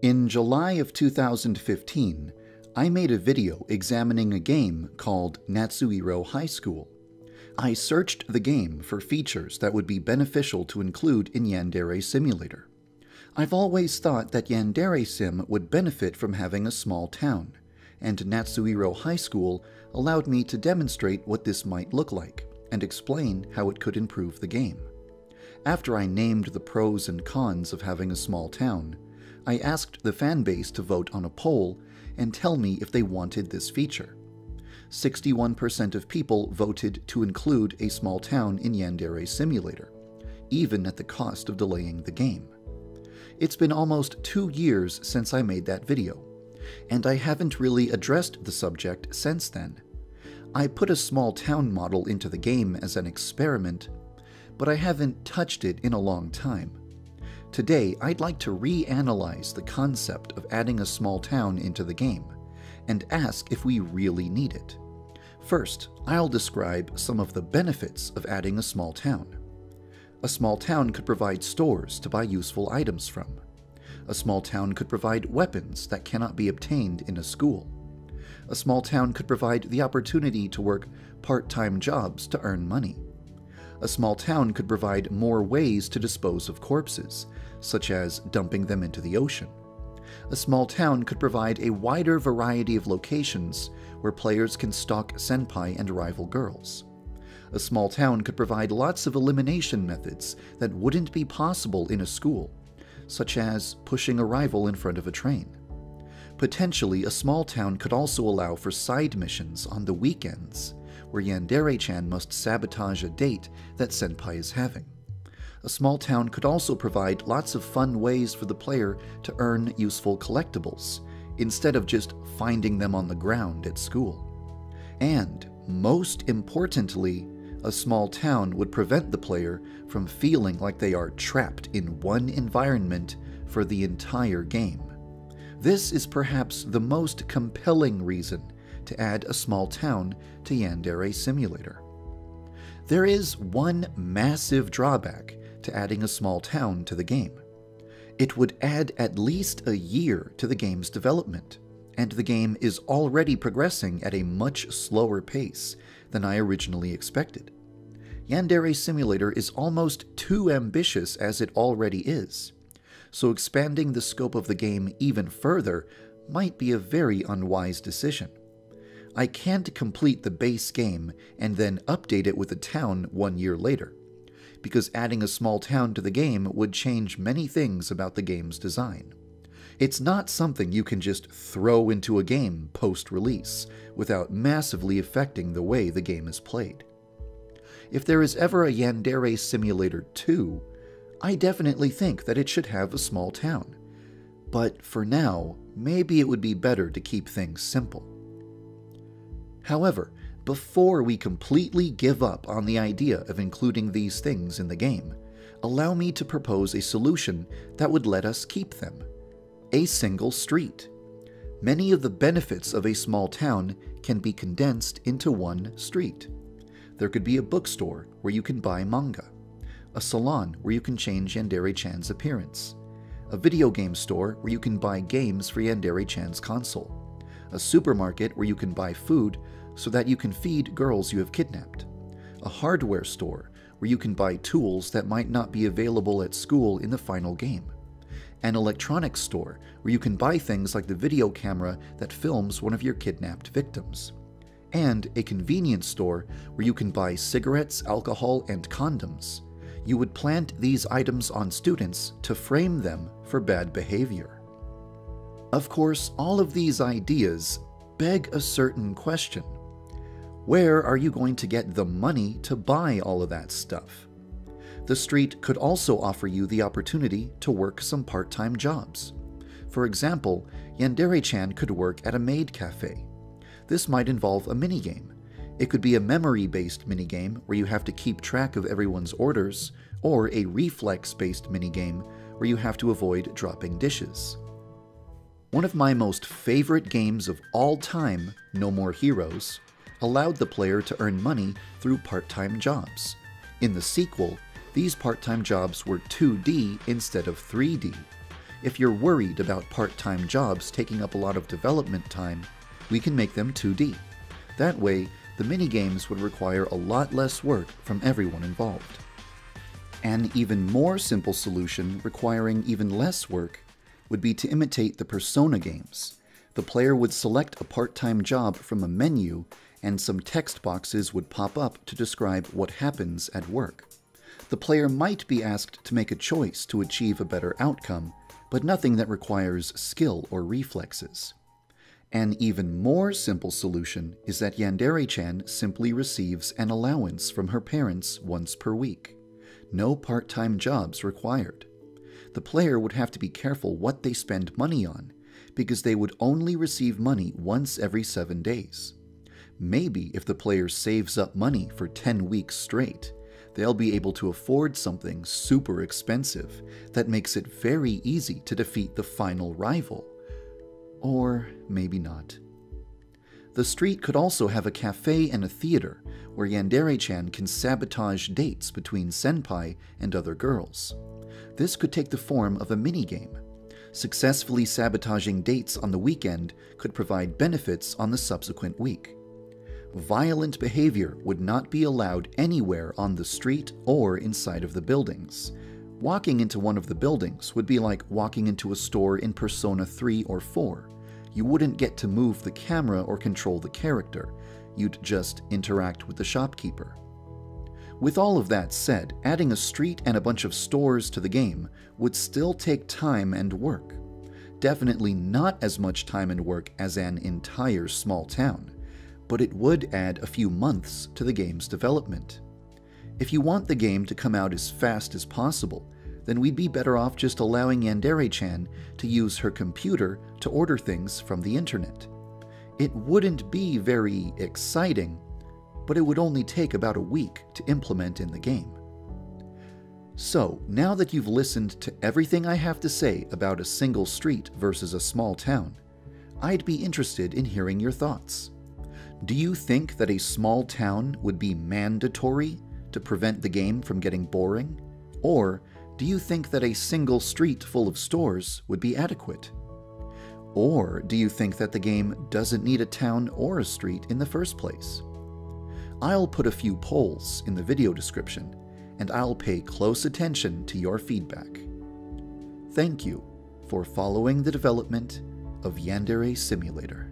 In July of 2015, I made a video examining a game called Natsuhiro High School. I searched the game for features that would be beneficial to include in Yandere Simulator. I've always thought that Yandere Sim would benefit from having a small town, and Natsuhiro High School allowed me to demonstrate what this might look like and explain how it could improve the game. After I named the pros and cons of having a small town, I asked the fanbase to vote on a poll and tell me if they wanted this feature. 61% of people voted to include a small town in Yandere Simulator, even at the cost of delaying the game. It's been almost 2 years since I made that video, and I haven't really addressed the subject since then. I put a small town model into the game as an experiment, but I haven't touched it in a long time. Today, I'd like to reanalyze the concept of adding a small town into the game, and ask if we really need it. First, I'll describe some of the benefits of adding a small town. A small town could provide stores to buy useful items from. A small town could provide weapons that cannot be obtained in a school. A small town could provide the opportunity to work part-time jobs to earn money. A small town could provide more ways to dispose of corpses, such as dumping them into the ocean. A small town could provide a wider variety of locations where players can stalk senpai and rival girls. A small town could provide lots of elimination methods that wouldn't be possible in a school, such as pushing a rival in front of a train. Potentially, a small town could also allow for side missions on the weekends, where Yandere-chan must sabotage a date that senpai is having. A small town could also provide lots of fun ways for the player to earn useful collectibles, instead of just finding them on the ground at school. And, most importantly, a small town would prevent the player from feeling like they are trapped in one environment for the entire game. This is perhaps the most compelling reason to add a small town to Yandere Simulator. There is one massive drawback to adding a small town to the game. It would add at least a year to the game's development, and the game is already progressing at a much slower pace than I originally expected. Yandere Simulator is almost too ambitious as it already is, so expanding the scope of the game even further might be a very unwise decision. I can't complete the base game and then update it with a town 1 year later, because adding a small town to the game would change many things about the game's design. It's not something you can just throw into a game post-release without massively affecting the way the game is played. If there is ever a Yandere Simulator 2, I definitely think that it should have a small town. But for now, maybe it would be better to keep things simple. However, before we completely give up on the idea of including these things in the game, allow me to propose a solution that would let us keep them. A single street. Many of the benefits of a small town can be condensed into one street. There could be a bookstore where you can buy manga, a salon where you can change Yandere-chan's appearance, a video game store where you can buy games for Yandere-chan's console, a supermarket where you can buy food so that you can feed girls you have kidnapped, a hardware store where you can buy tools that might not be available at school in the final game, an electronics store where you can buy things like the video camera that films one of your kidnapped victims, and a convenience store where you can buy cigarettes, alcohol, and condoms. You would plant these items on students to frame them for bad behavior. Of course, all of these ideas beg a certain question. Where are you going to get the money to buy all of that stuff? The street could also offer you the opportunity to work some part-time jobs. For example, Yandere-chan could work at a maid cafe. This might involve a minigame. It could be a memory-based minigame where you have to keep track of everyone's orders, or a reflex-based minigame where you have to avoid dropping dishes. One of my most favorite games of all time, No More Heroes, allowed the player to earn money through part-time jobs. In the sequel, these part-time jobs were 2D instead of 3D. If you're worried about part-time jobs taking up a lot of development time, we can make them 2D. That way, the minigames would require a lot less work from everyone involved. An even more simple solution requiring even less work would be to imitate the Persona games. The player would select a part-time job from a menu, and some text boxes would pop up to describe what happens at work. The player might be asked to make a choice to achieve a better outcome, but nothing that requires skill or reflexes. An even more simple solution is that Yandere-chan simply receives an allowance from her parents once per week. No part-time jobs required. The player would have to be careful what they spend money on, because they would only receive money once every 7 days. Maybe if the player saves up money for 10 weeks straight, they'll be able to afford something super expensive that makes it very easy to defeat the final rival. Or maybe not. The street could also have a cafe and a theater where Yandere-chan can sabotage dates between senpai and other girls. This could take the form of a minigame. Successfully sabotaging dates on the weekend could provide benefits on the subsequent week. Violent behavior would not be allowed anywhere on the street or inside of the buildings. Walking into one of the buildings would be like walking into a store in Persona 3 or 4. You wouldn't get to move the camera or control the character. You'd just interact with the shopkeeper. With all of that said, adding a street and a bunch of stores to the game would still take time and work. Definitely not as much time and work as an entire small town, but it would add a few months to the game's development. If you want the game to come out as fast as possible, then we'd be better off just allowing Yandere-chan to use her computer to order things from the internet. It wouldn't be very exciting, but it would only take about a week to implement in the game. So, now that you've listened to everything I have to say about a single street versus a small town, I'd be interested in hearing your thoughts. Do you think that a small town would be mandatory to prevent the game from getting boring? Or do you think that a single street full of stores would be adequate? Or do you think that the game doesn't need a town or a street in the first place? I'll put a few polls in the video description, and I'll pay close attention to your feedback. Thank you for following the development of Yandere Simulator.